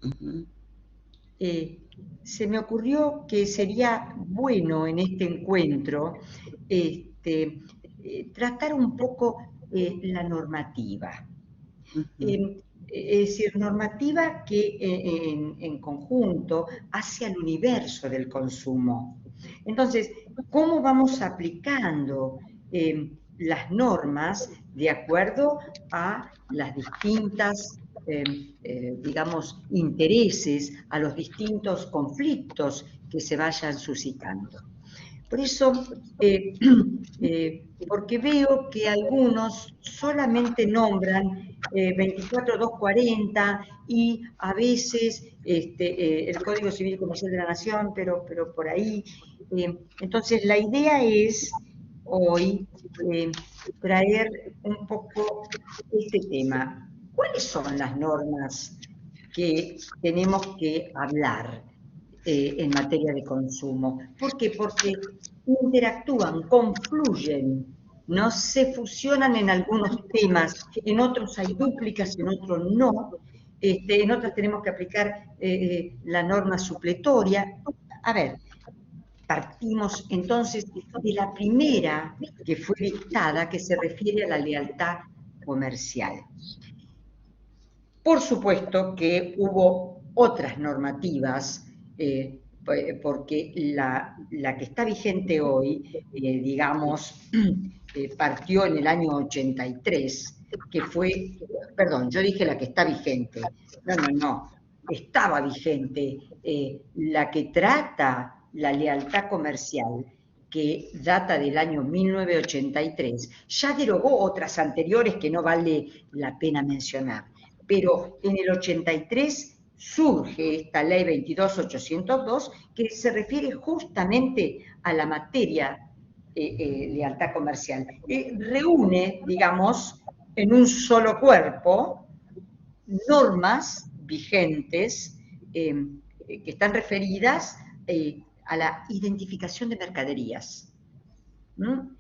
Ujú. Eh, Se me ocurrió que sería bueno en este encuentro tratar un poco la normativa. Ujú. Es decir, normativa que en conjunto hace al universo del consumo. Entonces, ¿cómo vamos aplicando las normas de acuerdo a las distintas, digamos, intereses, a los distintos conflictos que se vayan suscitando? Por eso, porque veo que algunos solamente nombran 24240 y a veces el Código Civil Comercial de la Nación, pero por ahí. Entonces, la idea es hoy traer un poco este tema. ¿Cuáles son las normas que tenemos que hablar en materia de consumo? ¿Por qué? Porque interactúan, confluyen, no se fusionan en algunos temas, en otros hay dúplicas, en otros no, en otras tenemos que aplicar la norma supletoria. A ver, partimos entonces de la primera que fue dictada, que se refiere a la lealtad comercial. Por supuesto que hubo otras normativas, porque la que está vigente hoy, digamos, partió en el año 83, que fue, perdón, yo dije la que está vigente, no, estaba vigente la que trata la lealtad comercial, que data del año 1983, ya derogó otras anteriores que no vale la pena mencionar, pero en el 83 surge esta ley 22.802 que se refiere justamente a la materia lealtad comercial. Reúne, digamos, en un solo cuerpo normas vigentes que están referidas a la identificación de mercaderías. ¿Mm?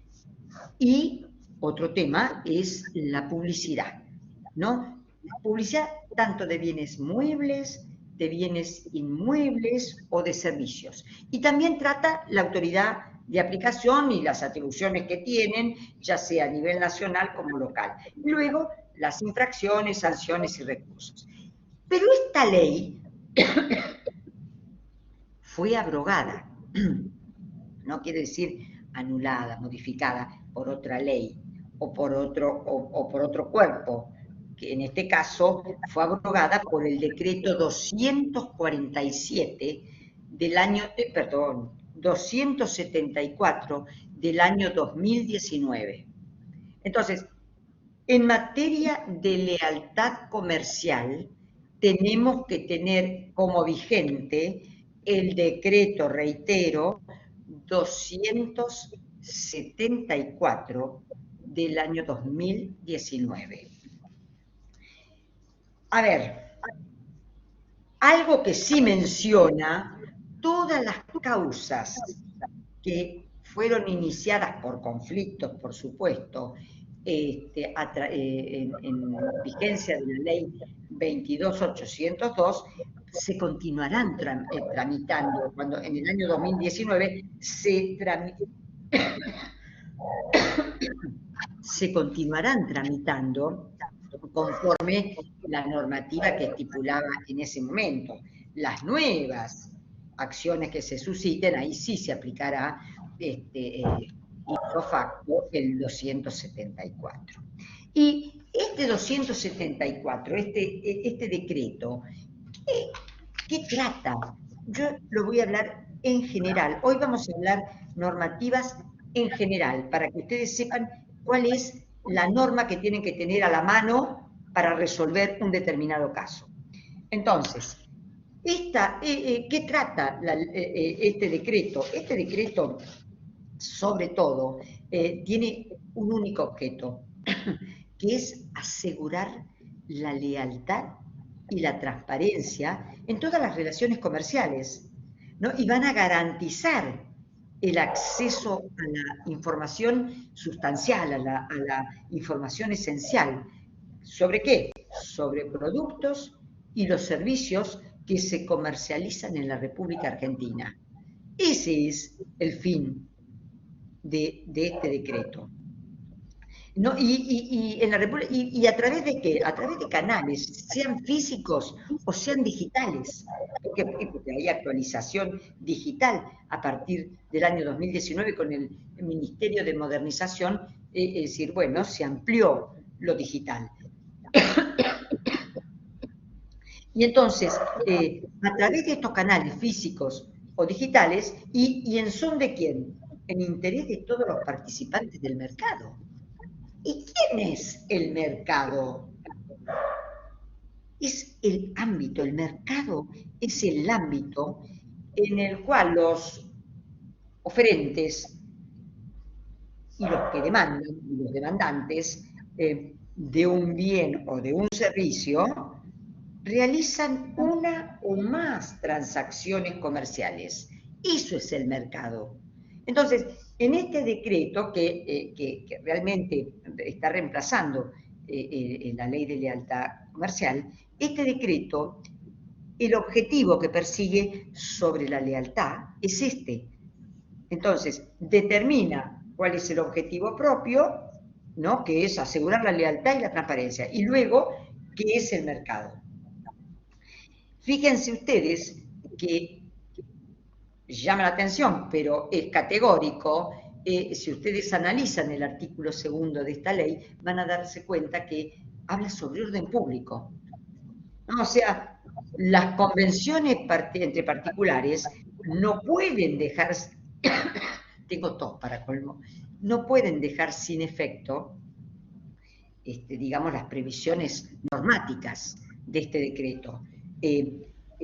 Y otro tema es la publicidad, ¿no? Publicidad tanto de bienes muebles, de bienes inmuebles o de servicios. Y también trata la autoridad de aplicación y las atribuciones que tienen, ya sea a nivel nacional como local. Luego, las infracciones, sanciones y recursos. Pero esta ley fue abrogada, no quiere decir anulada, modificada por otra ley o por otro cuerpo, que en este caso fue abrogada por el decreto 247 del año, perdón, 274 del año 2019. Entonces, en materia de lealtad comercial, tenemos que tener como vigente el decreto, reitero, 274 del año 2019. A ver, algo que sí menciona todas las causas que fueron iniciadas por conflictos, por supuesto, en vigencia de la ley 22.802, se continuarán tramitando, cuando en el año 2019 se continuarán tramitando conforme la normativa que estipulaba en ese momento. Las nuevas acciones que se susciten, ahí sí se aplicará ipso facto el 274. Y este 274, este decreto, ¿qué trata? Yo lo voy a hablar en general. Hoy vamos a hablar normativas en general, para que ustedes sepan cuál es la norma que tienen que tener a la mano para resolver un determinado caso. Entonces, ¿qué trata este decreto? Este decreto, sobre todo, tiene un único objeto, que es asegurar la lealtad y la transparencia en todas las relaciones comerciales, ¿no? Y van a garantizar el acceso a la información sustancial, a la información esencial. ¿Sobre qué? Sobre productos y los servicios que se comercializan en la República Argentina. Ese es el fin de este decreto. ¿No? ¿Y a través de qué? A través de canales, sean físicos o sean digitales, porque hay actualización digital a partir del año 2019 con el Ministerio de Modernización, es decir, bueno, se amplió lo digital. Y entonces, a través de estos canales físicos o digitales, ¿y en son de quién? En interés de todos los participantes del mercado. ¿Y quién es el mercado? Es el ámbito, el mercado es el ámbito en el cual los oferentes y los que demandan, y los demandantes de un bien o de un servicio, realizan una o más transacciones comerciales. Eso es el mercado. Entonces, en este decreto que realmente está reemplazando la ley de lealtad comercial, este decreto, el objetivo que persigue sobre la lealtad es este. Entonces, determina cuál es el objetivo propio, ¿no? Que es asegurar la lealtad y la transparencia. Y luego, ¿qué es el mercado? Fíjense ustedes que llama la atención, pero es categórico. Si ustedes analizan el artículo 2 de esta ley, van a darse cuenta que habla sobre orden público. ¿No? O sea, las convenciones entre particulares no pueden dejar, tengo tos para colmo, no pueden dejar sin efecto, digamos, las previsiones normáticas de este decreto.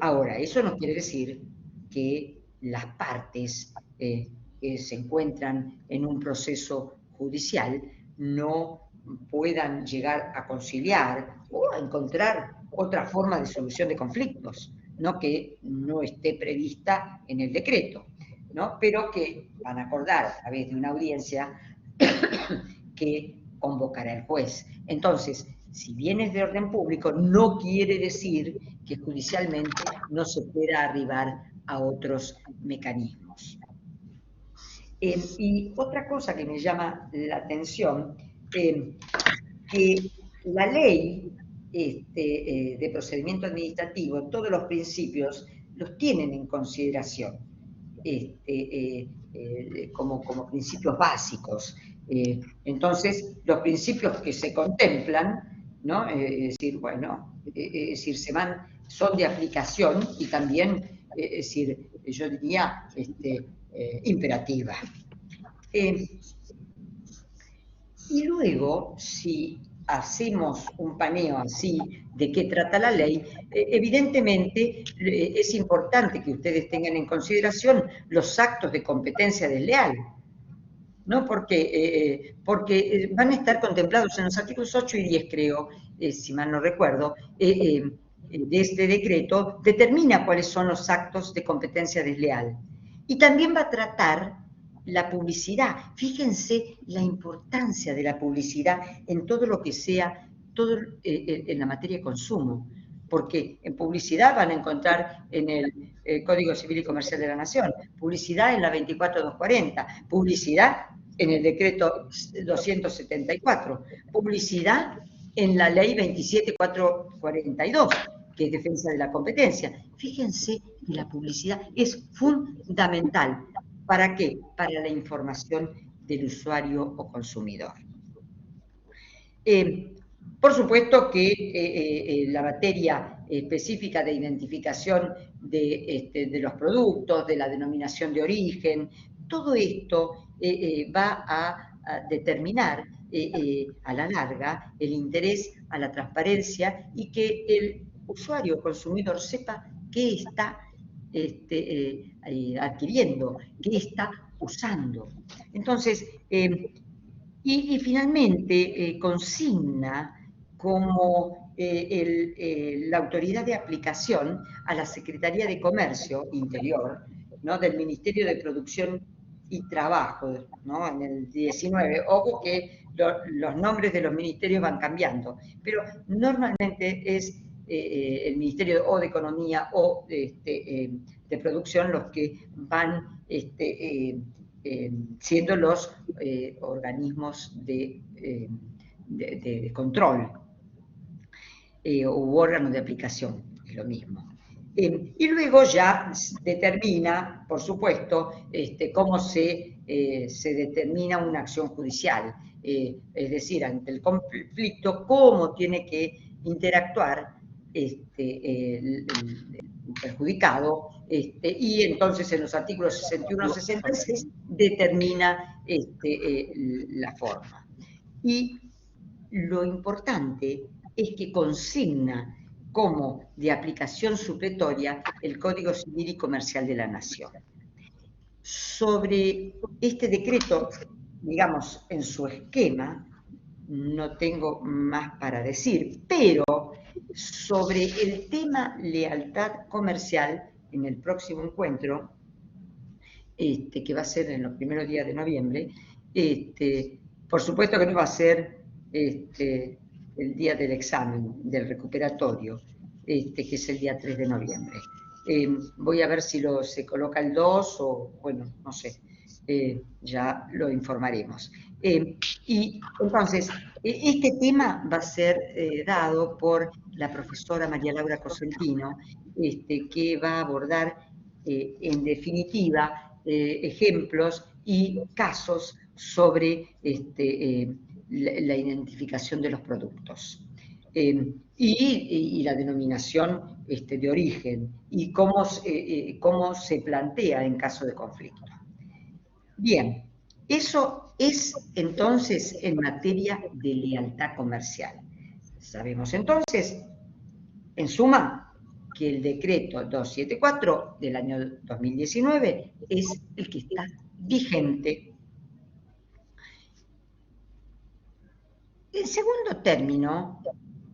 Ahora, eso no quiere decir que las partes que se encuentran en un proceso judicial no puedan llegar a conciliar o a encontrar otra forma de solución de conflictos, ¿no? Que no esté prevista en el decreto, ¿no? Pero que van a acordar a través de una audiencia que convocará el juez. Entonces, si bien es de orden público, no quiere decir que judicialmente no se pueda arribar a otros mecanismos. Y otra cosa que me llama la atención, que la ley de procedimiento administrativo, todos los principios los tienen en consideración como principios básicos. Entonces, los principios que se contemplan, ¿no? Es decir, bueno, es decir, son de aplicación y también, es decir, yo diría, imperativa. Y luego, si hacemos un paneo así de qué trata la ley, evidentemente es importante que ustedes tengan en consideración los actos de competencia desleal, ¿no? Porque van a estar contemplados en los artículos 8 y 10, creo, si mal no recuerdo, de este decreto, determina cuáles son los actos de competencia desleal. Y también va a tratar la publicidad. Fíjense la importancia de la publicidad en todo lo que sea, todo en la materia de consumo. Porque en publicidad van a encontrar en el Código Civil y Comercial de la Nación, publicidad en la 24240, publicidad en el decreto 274, publicidad en la ley 27442, que es defensa de la competencia. Fíjense que la publicidad es fundamental. ¿Para qué? Para la información del usuario o consumidor. Por supuesto que la materia específica de identificación de los productos, de la denominación de origen, todo esto va a determinar a la larga el interés a la transparencia y que el usuario o consumidor sepa qué está adquiriendo, qué está usando. Entonces, y finalmente consigna como la autoridad de aplicación a la Secretaría de Comercio Interior, ¿no? Del Ministerio de Producción y Trabajo, ¿no? En el 19. Ojo que los nombres de los ministerios van cambiando, pero normalmente es el Ministerio o de Economía o de Producción los que van siendo los organismos de control u órganos de aplicación, es lo mismo. Y luego ya determina, por supuesto, cómo se determina una acción judicial, es decir, ante el conflicto, cómo tiene que interactuar el perjudicado, y entonces en los artículos 61 y 66 determina la forma. Y lo importante es que consigna como de aplicación supletoria el Código Civil y Comercial de la Nación. Sobre este decreto, digamos, en su esquema, no tengo más para decir, pero sobre el tema lealtad comercial, en el próximo encuentro, que va a ser en los primeros días de noviembre, por supuesto que no va a ser el día del examen, del recuperatorio, que es el día 3 de noviembre. Voy a ver si se coloca el 2 o, bueno, no sé, ya lo informaremos. Y entonces, este tema va a ser dado por la profesora María Laura Cosentino, que va a abordar, en definitiva, ejemplos y casos sobre la identificación de los productos. Y la denominación de origen y cómo se plantea en caso de conflicto. Bien, eso es entonces en materia de lealtad comercial. Sabemos entonces, en suma, que el decreto 274 del año 2019 es el que está vigente. En segundo término,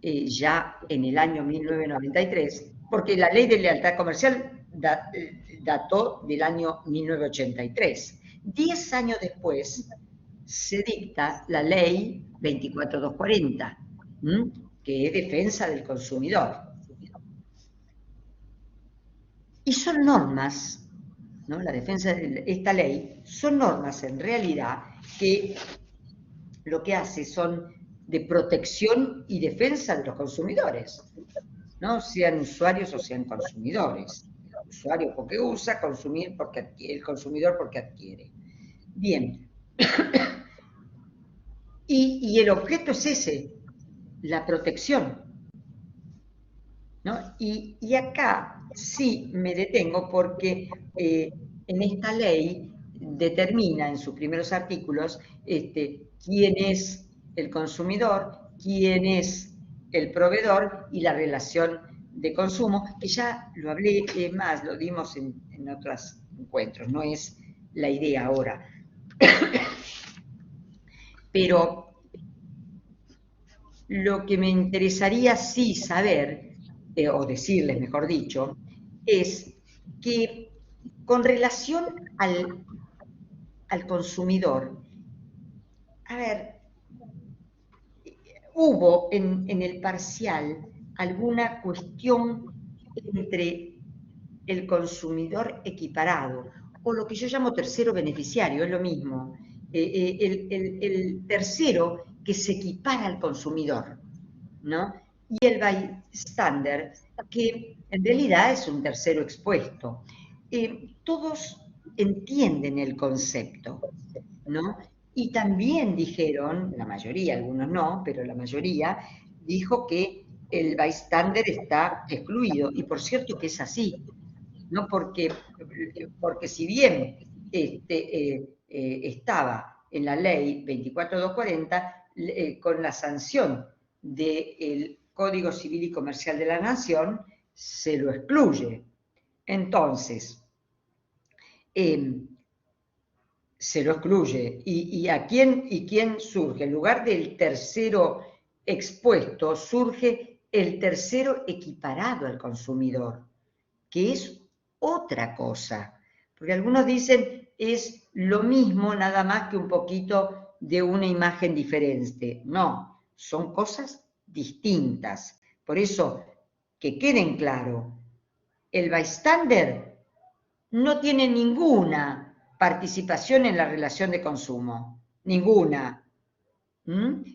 ya en el año 1993, porque la ley de lealtad comercial dató del año 1983. 10 años después se dicta la ley 24240, que es defensa del consumidor. Y son normas, ¿no? La defensa de esta ley son normas en realidad que lo que hace son de protección y defensa de los consumidores, ¿no? Sean usuarios o sean consumidores. Usuario porque usa, consumir porque adquiere, el consumidor porque adquiere. Bien. Y el objeto es ese, la protección, ¿no? Y acá sí me detengo porque en esta ley determina en sus primeros artículos quién es el consumidor, quién es el proveedor y la relación de consumo, que ya lo hablé más, lo dimos en otros encuentros, no es la idea ahora. Pero lo que me interesaría sí saber, o decirles mejor dicho, es que con relación al consumidor, a ver, hubo en el parcial alguna cuestión entre el consumidor equiparado, o lo que yo llamo tercero beneficiario, es lo mismo, el tercero que se equipara al consumidor, ¿no? Y el bystander, que en realidad es un tercero expuesto. Todos entienden el concepto, ¿no? Y también dijeron, la mayoría, algunos no, pero la mayoría, dijo que el bystander está excluido, y por cierto que es así, ¿no? Porque si bien estaba en la ley 24240, con la sanción del Código Civil y Comercial de la Nación, se lo excluye. Entonces, se lo excluye. ¿Y quién surge? En lugar del tercero expuesto, surge el tercero equiparado al consumidor, que es otra cosa. Porque algunos dicen es lo mismo, nada más que un poquito de una imagen diferente. No, son cosas distintas. Por eso que queden claro, el bystander no tiene ninguna participación en la relación de consumo, ninguna.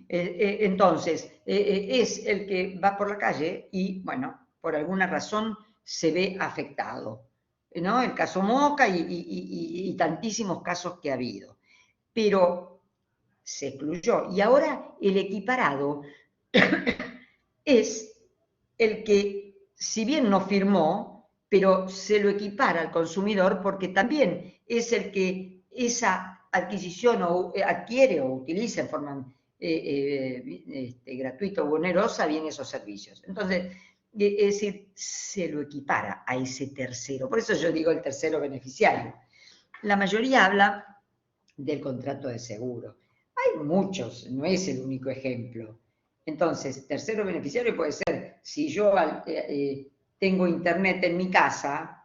Entonces, es el que va por la calle y, bueno, por alguna razón se ve afectado, ¿no? El caso Moca y tantísimos casos que ha habido. Pero se excluyó. Y ahora el equiparado es el que, si bien no firmó, pero se lo equipara al consumidor porque también es el que esa adquisición adquiere o utiliza en forma gratuita o onerosa bienes o servicios. Entonces, es decir, se lo equipara a ese tercero. Por eso yo digo el tercero beneficiario. La mayoría habla del contrato de seguro. Hay muchos, no es el único ejemplo. Entonces, tercero beneficiario puede ser, si yo tengo internet en mi casa,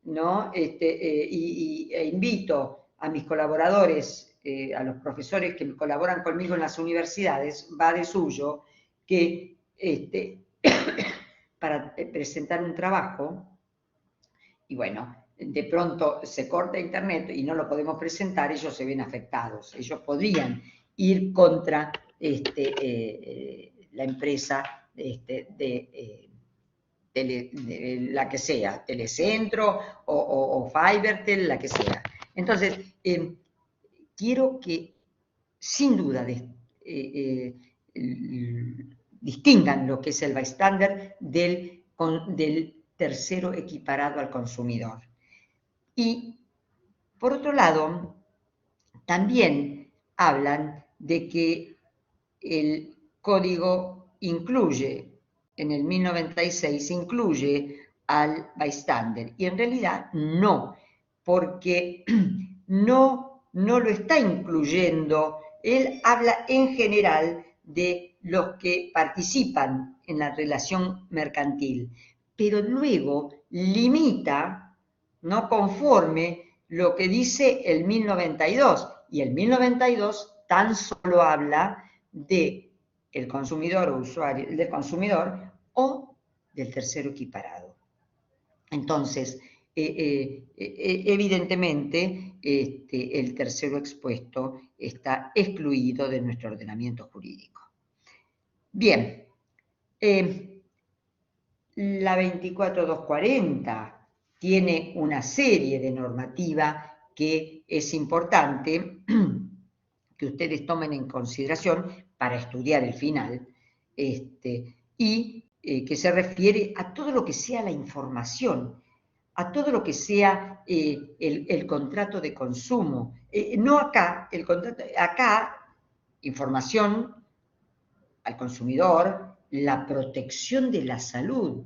¿no? E invito a mis colaboradores, a los profesores que colaboran conmigo en las universidades, va de suyo, que para presentar un trabajo, y bueno, de pronto se corta internet y no lo podemos presentar, ellos se ven afectados. Ellos podrían ir contra la empresa de la que sea, Telecentro o Fibertel, la que sea. Entonces, quiero que sin duda distingan lo que es el bystander del tercero equiparado al consumidor. Y, por otro lado, también hablan de que el código incluye, en el 1096, incluye al bystander. Y en realidad no, porque no lo está incluyendo. Él habla en general de los que participan en la relación mercantil, pero luego limita, no conforme lo que dice el 1092, y el 1092 tan solo habla de el consumidor o usuario, del consumidor o del tercero equiparado. Entonces, evidentemente, el tercero expuesto está excluido de nuestro ordenamiento jurídico. Bien, la 24240 tiene una serie de normativa que es importante que ustedes tomen en consideración para estudiar el final, y que se refiere a todo lo que sea la información, a todo lo que sea el contrato de consumo. No acá, el contrato, acá, información al consumidor, la protección de la salud.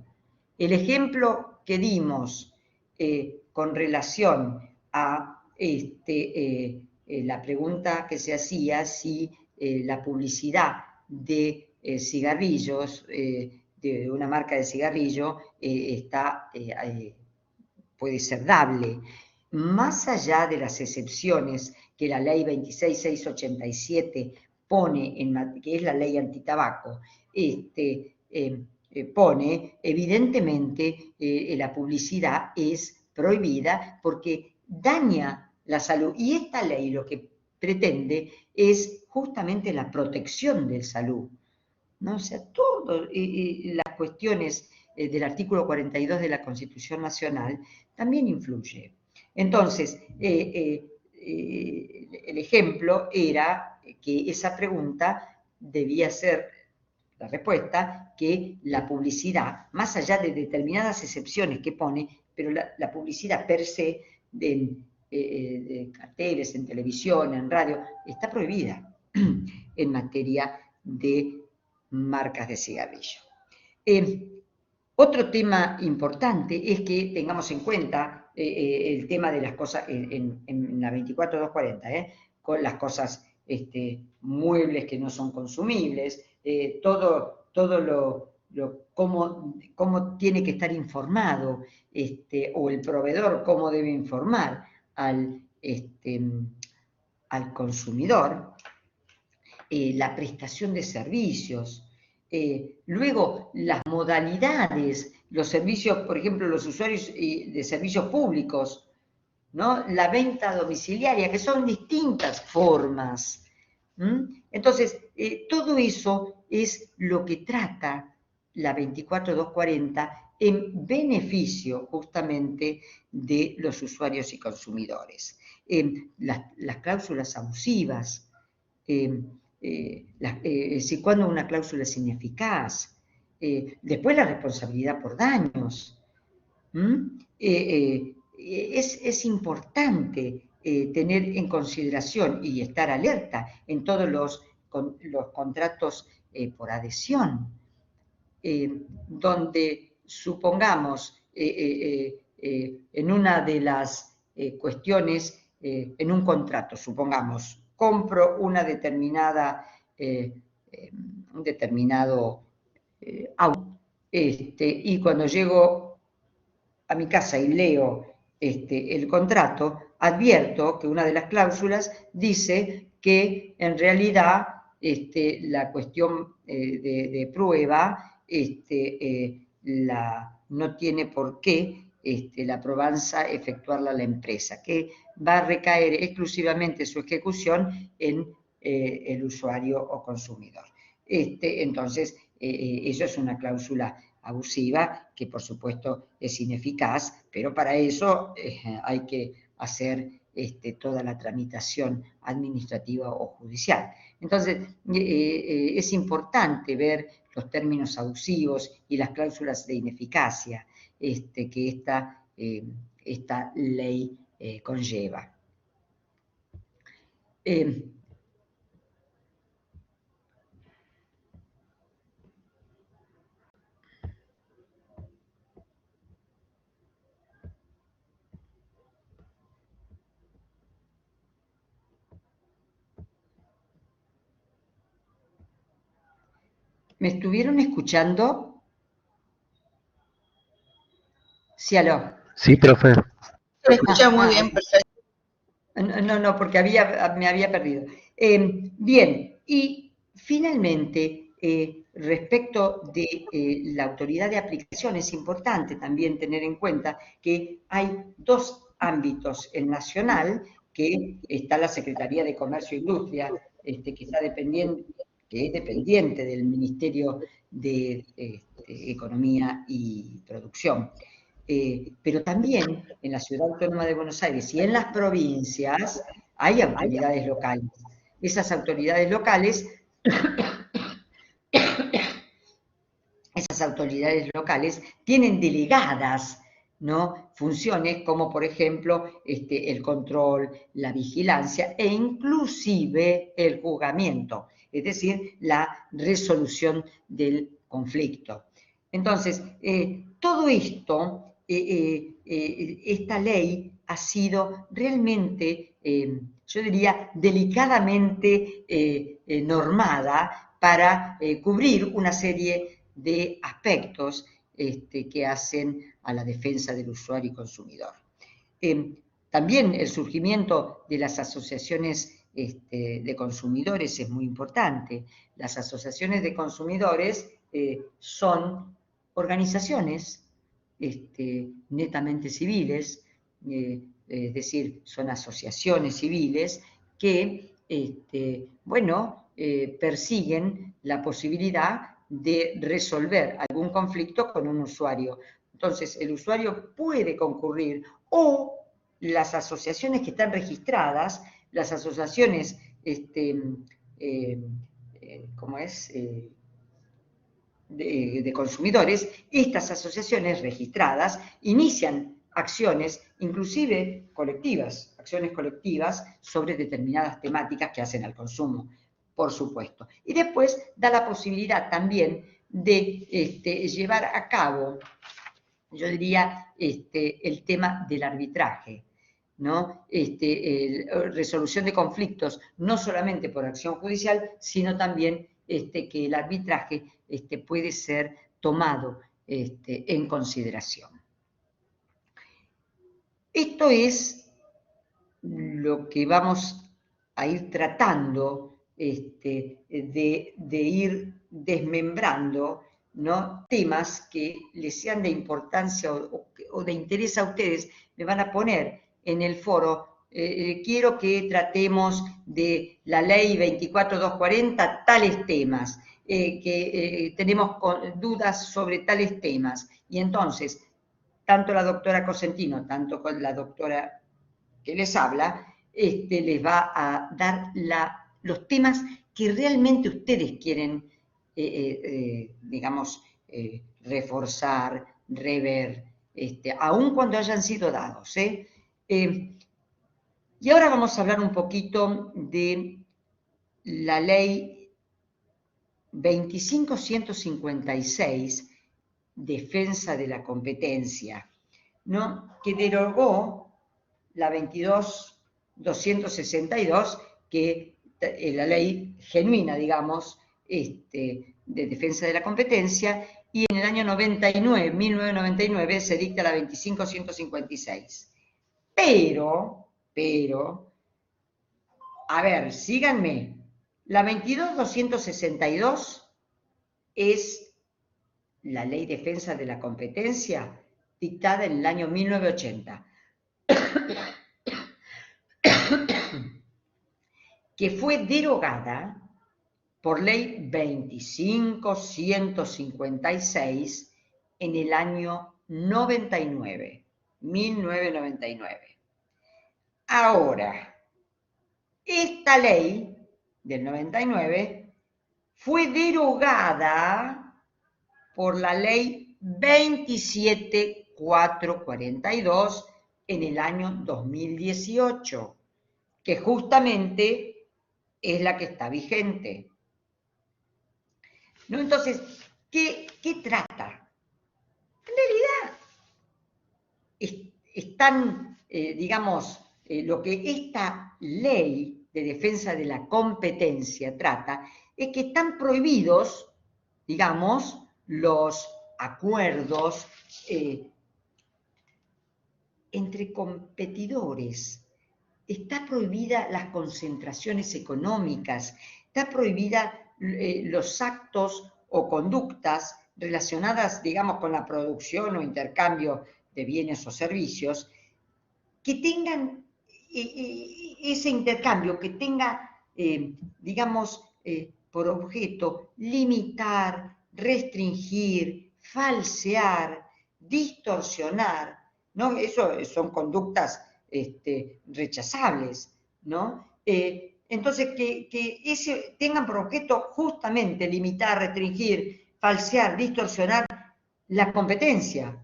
El ejemplo que dimos con relación a la pregunta que se hacía si la publicidad de cigarrillos, de una marca de cigarrillo, puede ser dable. Más allá de las excepciones que la ley 26687 pone, que es la ley antitabaco, pone, evidentemente la publicidad es prohibida porque daña la salud. Y esta ley lo que pretende es justamente la protección de salud, ¿no? O sea, todas las cuestiones del artículo 42 de la Constitución Nacional también influye. Entonces, el ejemplo era que esa pregunta debía ser la respuesta, que la publicidad, más allá de determinadas excepciones que pone, pero la publicidad per se de carteles, en televisión, en radio, está prohibida en materia de marcas de cigarrillo. Otro tema importante es que tengamos en cuenta el tema de las cosas en la 24240, con las cosas muebles que no son consumibles, todo cómo tiene que estar informado, o el proveedor cómo debe informar al consumidor, la prestación de servicios, Luego, las modalidades, los servicios, por ejemplo, los usuarios de servicios públicos, ¿no? La venta domiciliaria, que son distintas formas. Entonces, todo eso es lo que trata la 24240 en beneficio justamente de los usuarios y consumidores. Las cláusulas abusivas, si cuando una cláusula es ineficaz, después la responsabilidad por daños. Es importante tener en consideración y estar alerta en todos los contratos por adhesión, donde supongamos en una de las cuestiones, en un contrato, supongamos, compro una determinada, un determinado auto, y cuando llego a mi casa y leo el contrato, advierto que una de las cláusulas dice que en realidad la cuestión de prueba no tiene por qué la probanza efectuarla la empresa, que va a recaer exclusivamente su ejecución en el usuario o consumidor. Entonces, eso es una cláusula abusiva que por supuesto es ineficaz, pero para eso hay que hacer toda la tramitación administrativa o judicial. Entonces, es importante ver los términos abusivos y las cláusulas de ineficacia que esta ley conlleva. ¿Me estuvieron escuchando? Sí, aló. Sí, profe. Se escucha muy bien, perfecto. No, porque me había perdido. Bien, y finalmente, respecto de la autoridad de aplicación, es importante también tener en cuenta que hay dos ámbitos: el nacional, que está la Secretaría de Comercio e Industria, que es dependiente del Ministerio de Economía y Producción. Pero también en la Ciudad Autónoma de Buenos Aires y en las provincias hay autoridades locales. Esas autoridades locales, tienen delegadas, ¿no?, funciones como, por ejemplo, el control, la vigilancia e inclusive el juzgamiento, es decir, la resolución del conflicto. Entonces, todo esto, esta ley ha sido realmente, yo diría, delicadamente normada para cubrir una serie de aspectos que hacen a la defensa del usuario y consumidor. También el surgimiento de las asociaciones de consumidores es muy importante. Las asociaciones de consumidores son organizaciones netamente civiles, es decir, son asociaciones civiles que, persiguen la posibilidad de resolver algún conflicto con un usuario. Entonces, el usuario puede concurrir, o las asociaciones que están registradas, las asociaciones, ¿cómo es?, de consumidores, estas asociaciones registradas inician acciones, inclusive colectivas, acciones colectivas sobre determinadas temáticas que hacen al consumo, por supuesto. Y después da la posibilidad también de llevar a cabo, yo diría, el tema del arbitraje, ¿no? Resolución de conflictos, no solamente por acción judicial, sino también que el arbitraje puede ser tomado en consideración. Esto es lo que vamos a ir tratando de ir desmembrando, ¿no?, temas que les sean de importancia o de interés a ustedes. Me van a poner en el foro, quiero que tratemos de la ley 24240 tales temas, que tenemos dudas sobre tales temas. Y entonces, tanto la doctora Cosentino, tanto con la doctora que les habla, les va a dar los temas que realmente ustedes quieren, digamos, reforzar, rever, aun cuando hayan sido dados. Y ahora vamos a hablar un poquito de la ley 25.156, defensa de la competencia, ¿no?, que derogó la 22.262, que es la ley genuina, digamos, de defensa de la competencia, y en el año 1999, se dicta la 25.156. Pero, a ver, síganme, la 22.262 es la ley de defensa de la competencia dictada en el año 1980. Que fue derogada por ley 25.156 en el año 1999. Ahora, esta ley del 99 fue derogada por la ley 27.442 en el año 2018, que justamente es la que está vigente, ¿no? Entonces, ¿qué trata? En realidad, están, digamos, lo que esta ley de defensa de la competencia trata es que están prohibidos, digamos, los acuerdos entre competidores. Está prohibida las concentraciones económicas, está prohibida los actos o conductas relacionadas, digamos, con la producción o intercambio de bienes o servicios, que tengan ese intercambio, que tenga, digamos, por objeto limitar, restringir, falsear, distorsionar, ¿no? Eso son conductas rechazables, ¿no? Entonces, que tengan por objeto justamente limitar, restringir, falsear, distorsionar la competencia,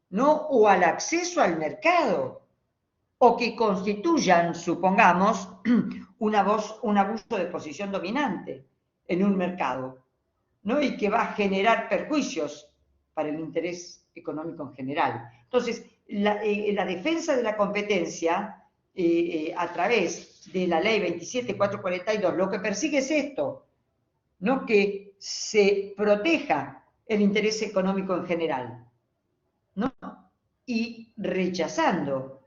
¿no? O al acceso al mercado, o que constituyan, supongamos, un abuso de posición dominante en un mercado, ¿no? Y que va a generar perjuicios para el interés económico en general. Entonces, la defensa de la competencia, a través de la ley 27.442, lo que persigue es esto, ¿no? Que se proteja el interés económico en general, ¿no? Y rechazando,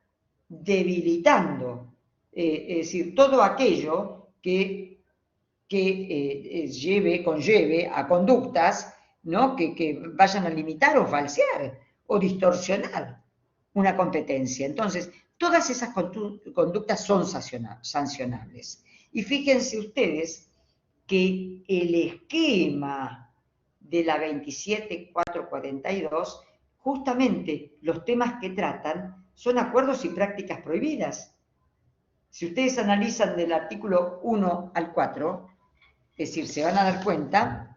debilitando, es decir, todo aquello que conlleve a conductas, ¿no? que vayan a limitar o falsear o distorsionar una competencia. Entonces, todas esas conductas son sancionables. Y fíjense ustedes que el esquema de la 27.442, justamente los temas que tratan son acuerdos y prácticas prohibidas. Si ustedes analizan del artículo 1 al 4, es decir, se van a dar cuenta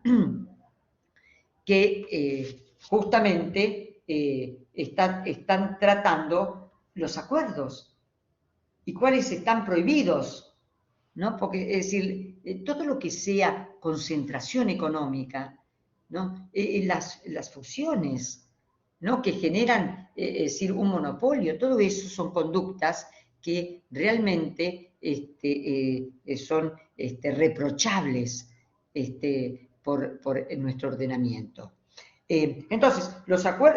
que justamente están tratando los acuerdos y cuáles están prohibidos, ¿no? Porque, es decir, todo lo que sea concentración económica, ¿no? Las fusiones, ¿no? Que generan, es decir, un monopolio, todo eso son conductas que realmente son reprochables por nuestro ordenamiento. Entonces,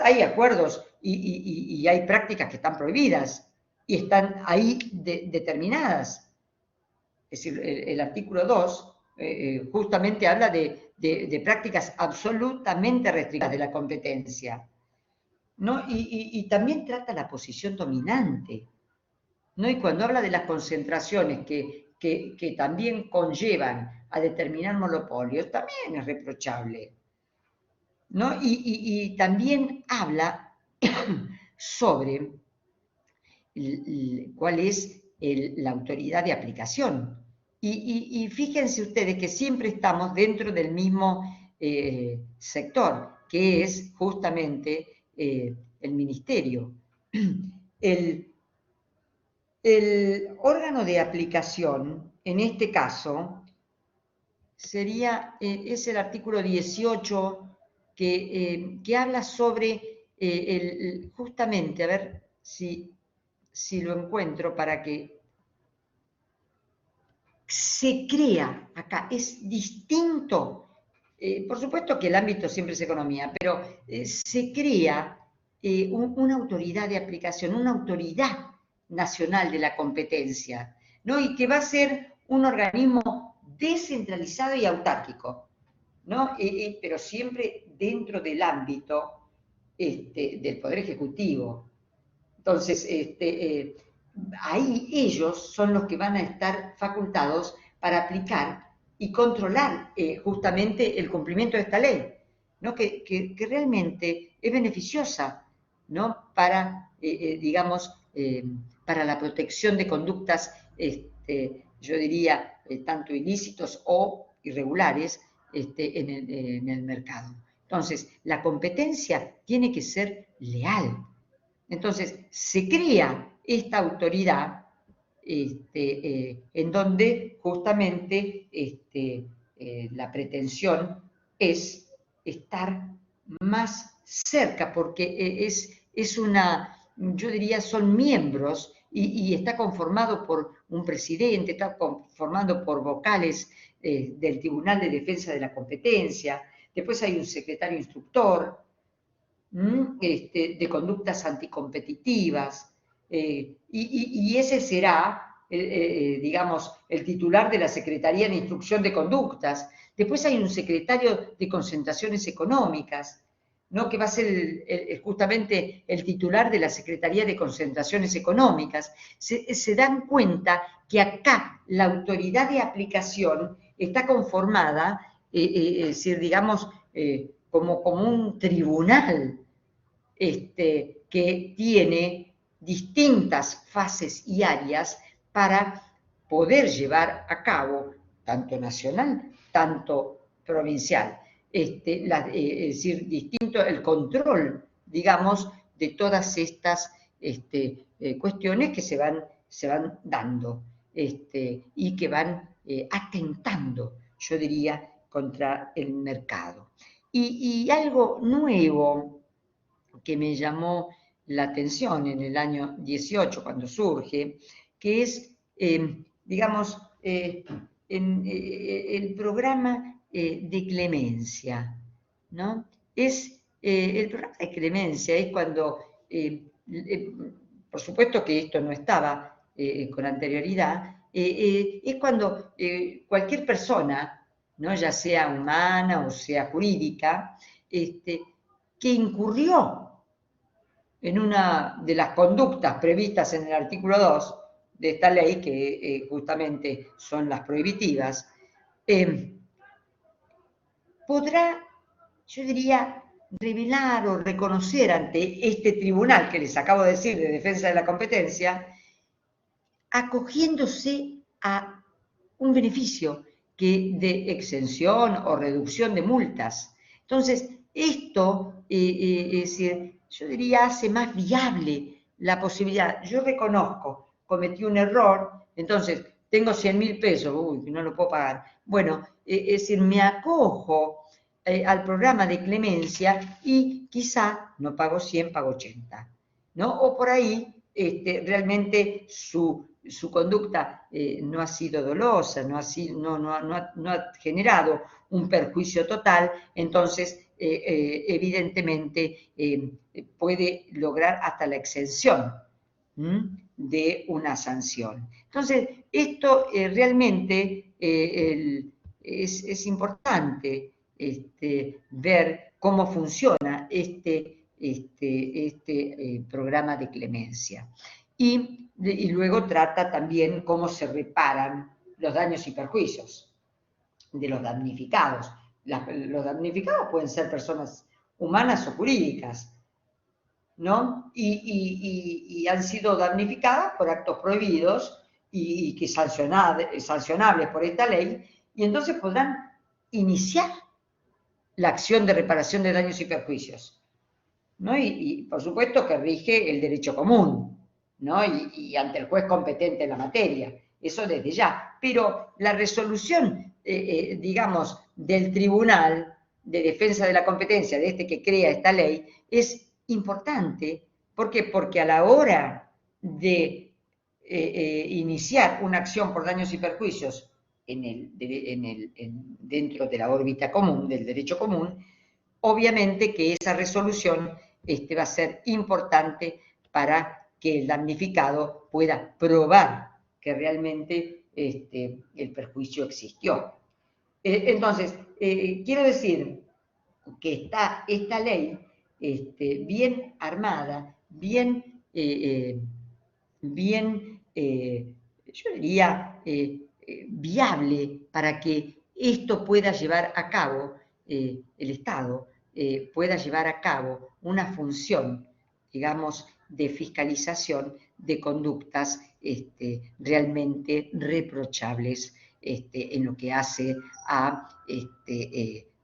hay acuerdos y hay prácticas que están prohibidas y están ahí determinadas. Es decir, el artículo 2 justamente habla de prácticas absolutamente restrictivas de la competencia, ¿no? Y también trata la posición dominante, ¿no? Y cuando habla de las concentraciones que también conllevan a determinar monopolios, también es reprochable, ¿no? Y también habla sobre cuál es la autoridad de aplicación. Y fíjense ustedes que siempre estamos dentro del mismo sector, que es justamente el ministerio. El órgano de aplicación, en este caso, es el artículo 18 que habla sobre justamente, a ver si lo encuentro para que se crea acá, es distinto. Por supuesto que el ámbito siempre es economía, pero se crea una autoridad de aplicación, una autoridad nacional de la competencia, ¿no? Y que va a ser un organismo descentralizado y autárquico, ¿no? Pero siempre dentro del ámbito del Poder Ejecutivo. Entonces, ahí ellos son los que van a estar facultados para aplicar y controlar justamente el cumplimiento de esta ley, ¿no? que realmente es beneficiosa, ¿no? Para, digamos, para la protección de conductas, yo diría, tanto ilícitos o irregulares en el mercado. Entonces, la competencia tiene que ser leal. Entonces, se crea esta autoridad en donde justamente la pretensión es estar más cerca, porque es una, yo diría, son miembros y está conformado por un presidente, está conformado por vocales del Tribunal de Defensa de la Competencia, después hay un secretario instructor, de conductas anticompetitivas, y ese será, digamos, el titular de la Secretaría de Instrucción de Conductas. Después hay un secretario de Concentraciones Económicas, ¿no? Que va a ser justamente el titular de la Secretaría de Concentraciones Económicas. Se dan cuenta que acá la autoridad de aplicación está conformada, es decir, digamos, como un tribunal que tiene distintas fases y áreas para poder llevar a cabo, tanto nacional, tanto provincial, es decir, distinto el control, digamos, de todas estas cuestiones que se van dando y que van atentando, yo diría, contra el mercado. Y algo nuevo que me llamó la atención en el año 18, cuando surge, que es, digamos, el programa de clemencia, ¿no? El programa de clemencia es cuando, por supuesto que esto no estaba con anterioridad, es cuando cualquier persona, ¿no? Ya sea humana o sea jurídica, que incurrió en una de las conductas previstas en el artículo 2 de esta ley, que justamente son las prohibitivas, podrá, yo diría, revelar o reconocer ante este tribunal que les acabo de decir de defensa de la competencia, acogiéndose a un beneficio de exención o reducción de multas. Entonces, esto, es decir, yo diría, hace más viable la posibilidad. Yo reconozco, cometí un error, entonces tengo 100.000 pesos, uy, no lo puedo pagar. Bueno, es decir, me acojo al programa de clemencia y quizá no pago 100, pago 80, ¿no? O por ahí realmente su conducta no ha sido dolosa, no ha generado un perjuicio total, entonces evidentemente puede lograr hasta la exención de una sanción. Entonces, esto realmente es importante ver cómo funciona este programa de clemencia. Y luego trata también cómo se reparan los daños y perjuicios de los damnificados. Los damnificados pueden ser personas humanas o jurídicas, ¿no? Y han sido damnificadas por actos prohibidos y que sancionables por esta ley, y entonces podrán iniciar la acción de reparación de daños y perjuicios, ¿no? Y por supuesto que rige el derecho común, ¿no? Y ante el juez competente en la materia, eso desde ya. Pero la resolución, digamos, del Tribunal de Defensa de la Competencia, de que crea esta ley, es importante. ¿Por qué? Porque a la hora de iniciar una acción por daños y perjuicios dentro de la órbita común, del derecho común, obviamente que esa resolución va a ser importante para que el damnificado pueda probar que realmente el perjuicio existió. Entonces, quiero decir que está esta ley bien armada, bien, yo diría, viable para que esto pueda llevar a cabo el Estado, pueda llevar a cabo una función, digamos, de fiscalización de conductas realmente reprochables en lo que hace a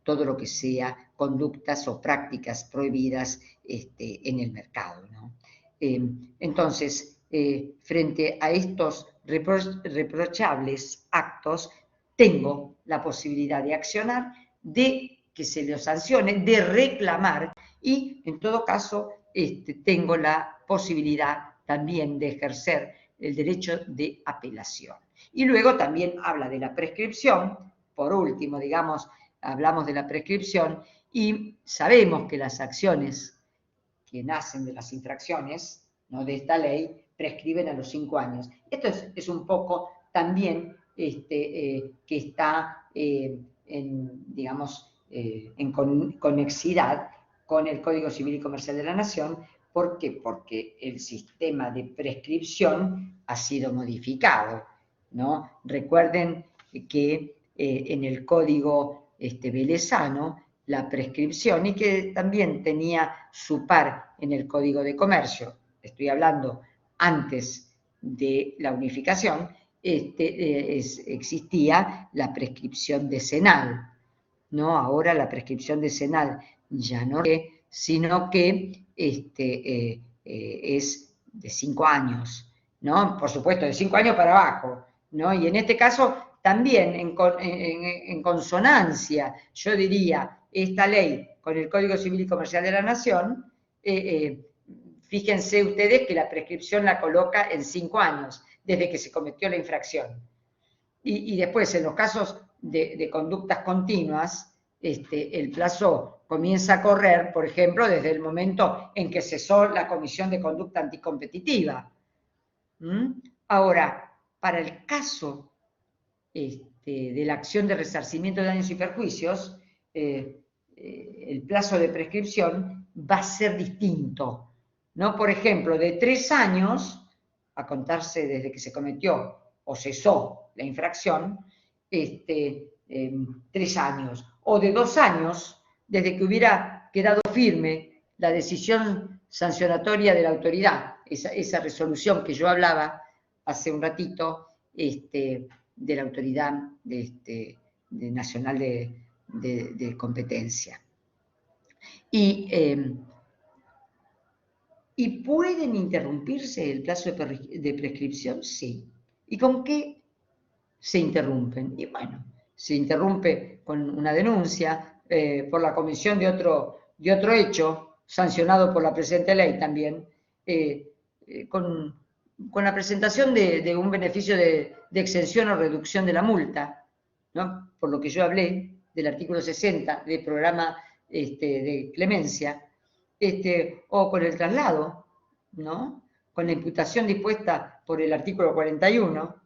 todo lo que sea conductas o prácticas prohibidas en el mercado, ¿no? Entonces, frente a estos reprochables actos, tengo la posibilidad de accionar, de que se los sancione, de reclamar y, en todo caso, tengo la posibilidad también de ejercer el derecho de apelación. Y luego también habla de la prescripción. Por último, digamos, hablamos de la prescripción y sabemos que las acciones que nacen de las infracciones, ¿no?, de esta ley prescriben a los 5 años. Esto es un poco también que está digamos, en conexidad con el Código Civil y Comercial de la Nación. ¿Por qué? Porque el sistema de prescripción ha sido modificado, ¿no? Recuerden que en el Código velezano, la prescripción, y que también tenía su par en el Código de Comercio, estoy hablando antes de la unificación, existía la prescripción decenal, ¿no? Ahora la prescripción decenal ya no es, sino que es de 5 años, ¿no? Por supuesto, de 5 años para abajo, ¿no? Y en este caso también en consonancia, yo diría, esta ley con el Código Civil y Comercial de la Nación, fíjense ustedes que la prescripción la coloca en 5 años, desde que se cometió la infracción. Y después, en los casos de conductas continuas, el plazo comienza a correr, por ejemplo, desde el momento en que cesó la comisión de conducta anticompetitiva. Ahora, para el caso de la acción de resarcimiento de daños y perjuicios, el plazo de prescripción va a ser distinto, ¿no? Por ejemplo, de 3 años, a contarse desde que se cometió o cesó la infracción, 3 años, o de 2 años, desde que hubiera quedado firme la decisión sancionatoria de la autoridad, esa resolución que yo hablaba hace un ratito, de la Autoridad Nacional de Competencia. Y pueden interrumpirse el plazo de prescripción, sí. ¿Y con qué se interrumpen? Y bueno, se interrumpe con una denuncia por la comisión de otro hecho, sancionado por la presente ley también, con la presentación de un beneficio de exención o reducción de la multa, ¿no? Por lo que yo hablé del artículo 60 del programa de clemencia, o con el traslado, ¿no? Con la imputación dispuesta por el artículo 41,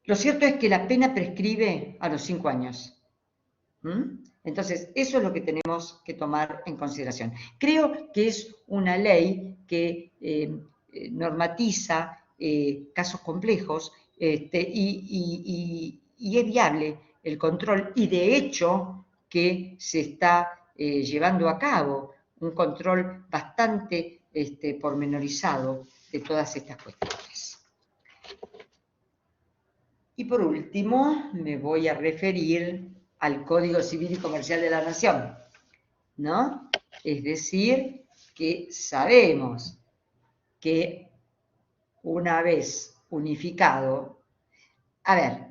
Lo cierto es que la pena prescribe a los 5 años. Entonces, eso es lo que tenemos que tomar en consideración. Creo que es una ley que normatiza casos complejos y es viable el control, y de hecho que se está llevando a cabo un control bastante pormenorizado de todas estas cuestiones. Y por último, me voy a referir al Código Civil y Comercial de la Nación, ¿no? Es decir, que sabemos que una vez unificado, a ver,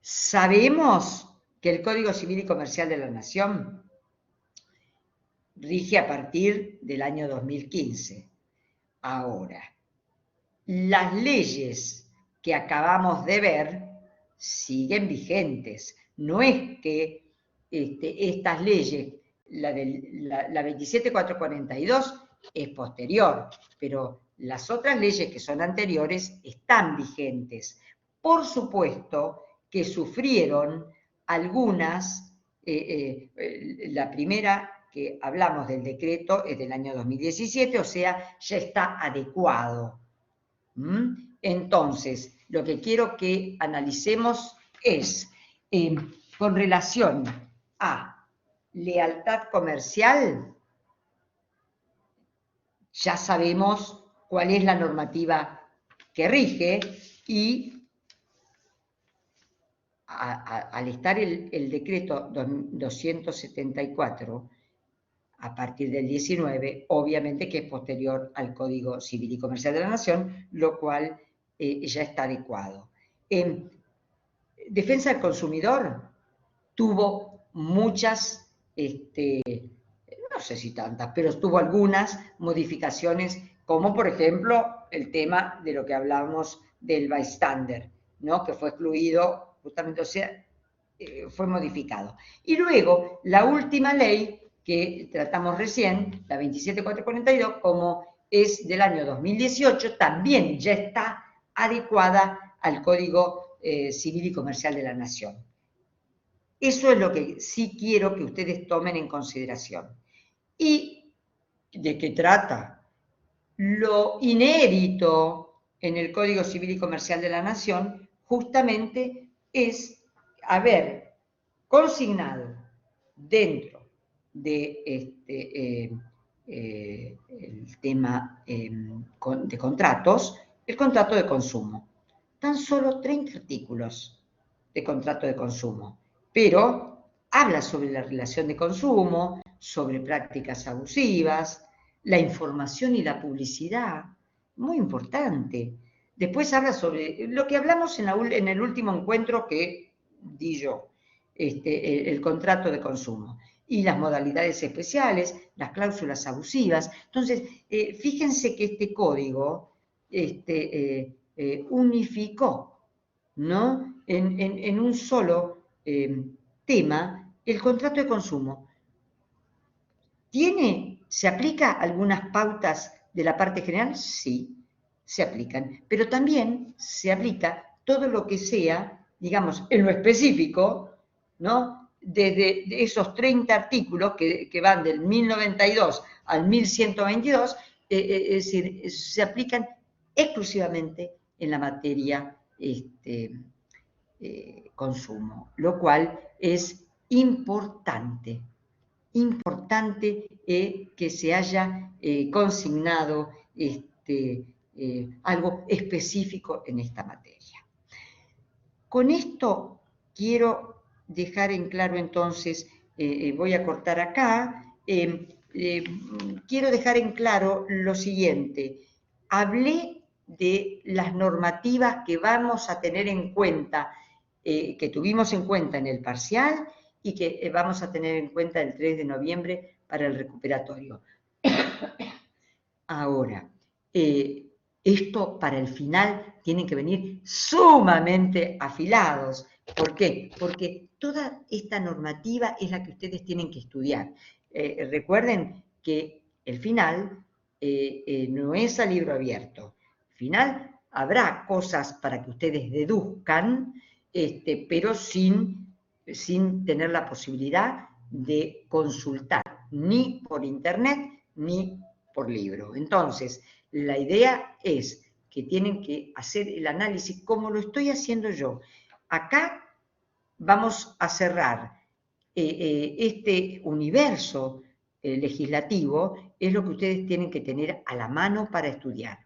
sabemos que el Código Civil y Comercial de la Nación rige a partir del año 2015. Ahora, las leyes que acabamos de ver siguen vigentes. No es que estas leyes, la 27442 es posterior, pero las otras leyes que son anteriores están vigentes. Por supuesto que sufrieron algunas, la primera que hablamos del decreto es del año 2017, o sea, ya está adecuado. Entonces, lo que quiero que analicemos es, con relación a lealtad comercial, ya sabemos cuál es la normativa que rige y al estar el decreto 274, a partir del 19, obviamente que es posterior al Código Civil y Comercial de la Nación, lo cual ya está adecuado. Defensa del consumidor tuvo muchas, no sé si tantas, pero tuvo algunas modificaciones, como por ejemplo el tema de lo que hablábamos del bystander, ¿no? Que fue excluido, justamente, o sea, fue modificado. Y luego, la última ley que tratamos recién, la 27442, como es del año 2018, también ya está adecuada al Código Civil y Comercial de la Nación. Eso es lo que sí quiero que ustedes tomen en consideración. ¿Y de qué trata? Lo inédito en el Código Civil y Comercial de la Nación justamente es haber consignado dentro de el tema de contratos, el contrato de consumo. Tan solo 30 artículos de contrato de consumo, pero habla sobre la relación de consumo, sobre prácticas abusivas, la información y la publicidad, muy importante. Después habla sobre lo que hablamos en el último encuentro que di yo, el contrato de consumo, y las modalidades especiales, las cláusulas abusivas. Entonces, fíjense que este código unificó, ¿no? en un solo tema el contrato de consumo. ¿Se aplica algunas pautas de la parte general? Sí, se aplican, pero también se aplica todo lo que sea, digamos, en lo específico, ¿no? Desde esos 30 artículos que van del 1092 al 1122, es decir, se aplican exclusivamente en la materia consumo, lo cual es importante que se haya consignado algo específico en esta materia. Con esto quiero dejar en claro entonces, voy a cortar acá, quiero dejar en claro lo siguiente. Hablé de las normativas que vamos a tener en cuenta, que tuvimos en cuenta en el parcial y que vamos a tener en cuenta el 3 de noviembre para el recuperatorio. Ahora, esto para el final tienen que venir sumamente afilados. ¿Por qué? Porque toda esta normativa es la que ustedes tienen que estudiar. Recuerden que el final no es a libro abierto. El final habrá cosas para que ustedes deduzcan, pero sin tener la posibilidad de consultar, ni por internet, ni por libro. Entonces, la idea es que tienen que hacer el análisis como lo estoy haciendo yo. Acá vamos a cerrar este universo legislativo, es lo que ustedes tienen que tener a la mano para estudiar.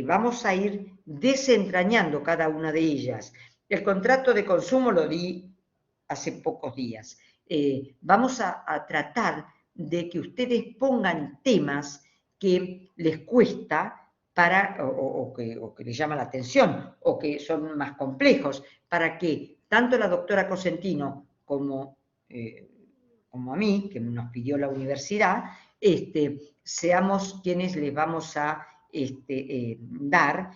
Vamos a ir desentrañando cada una de ellas. El contrato de consumo lo di hace pocos días. Vamos a tratar de que ustedes pongan temas que les cuesta o que les llama la atención, o que son más complejos, para que tanto la doctora Cosentino como a mí, que nos pidió la universidad, seamos quienes les vamos a dar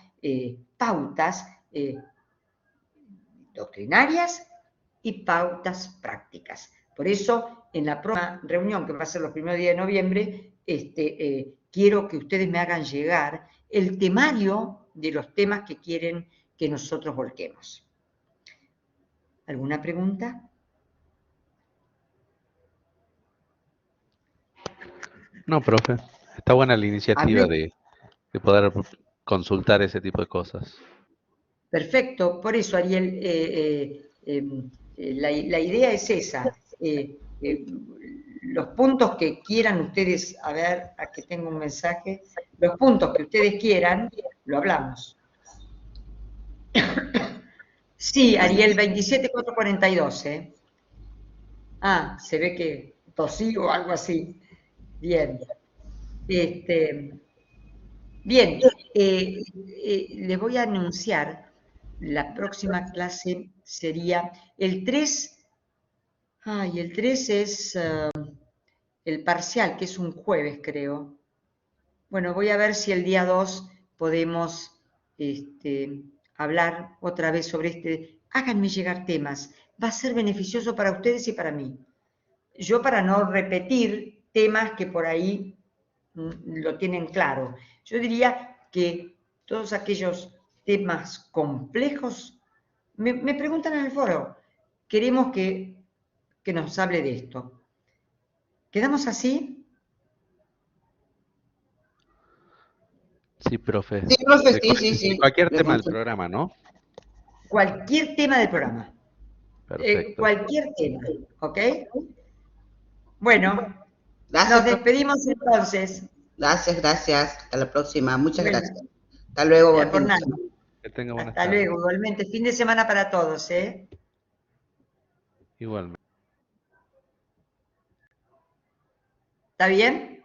pautas doctrinarias y pautas prácticas. Por eso, en la próxima reunión, que va a ser los primeros días de noviembre, quiero que ustedes me hagan llegar el temario de los temas que quieren que nosotros volquemos. ¿Alguna pregunta? No, profe. Está buena la iniciativa de poder consultar ese tipo de cosas. Perfecto, por eso, Ariel, la idea es esa. Los puntos que quieran ustedes, a ver, aquí tengo un mensaje, los puntos que ustedes quieran, lo hablamos. Sí, Ariel, 27442, ¿eh? Ah, se ve que tosí o algo así. Bien. Bien, les voy a anunciar, la próxima clase sería el 3. Ay, el 3 es el parcial, que es un jueves, creo. Bueno, voy a ver si el día 2 podemos hablar otra vez sobre Háganme llegar temas. Va a ser beneficioso para ustedes y para mí. Yo, para no repetir temas que por ahí lo tienen claro, yo diría que todos aquellos temas complejos, me preguntan en el foro, queremos que nos hable de esto. ¿Quedamos así? Sí, profe. Sí, profe, sí. Cualquier tema del programa, ¿no? Cualquier tema del programa. Perfecto. Cualquier tema, ¿ok? Bueno, Gracias, nos despedimos entonces. Gracias. Hasta la próxima. Muchas Bueno, gracias. Hasta luego. por nada. Que tenga buenas Hasta tardes. luego, igualmente. Fin de semana para todos, ¿eh? Igualmente. ¿Está bien?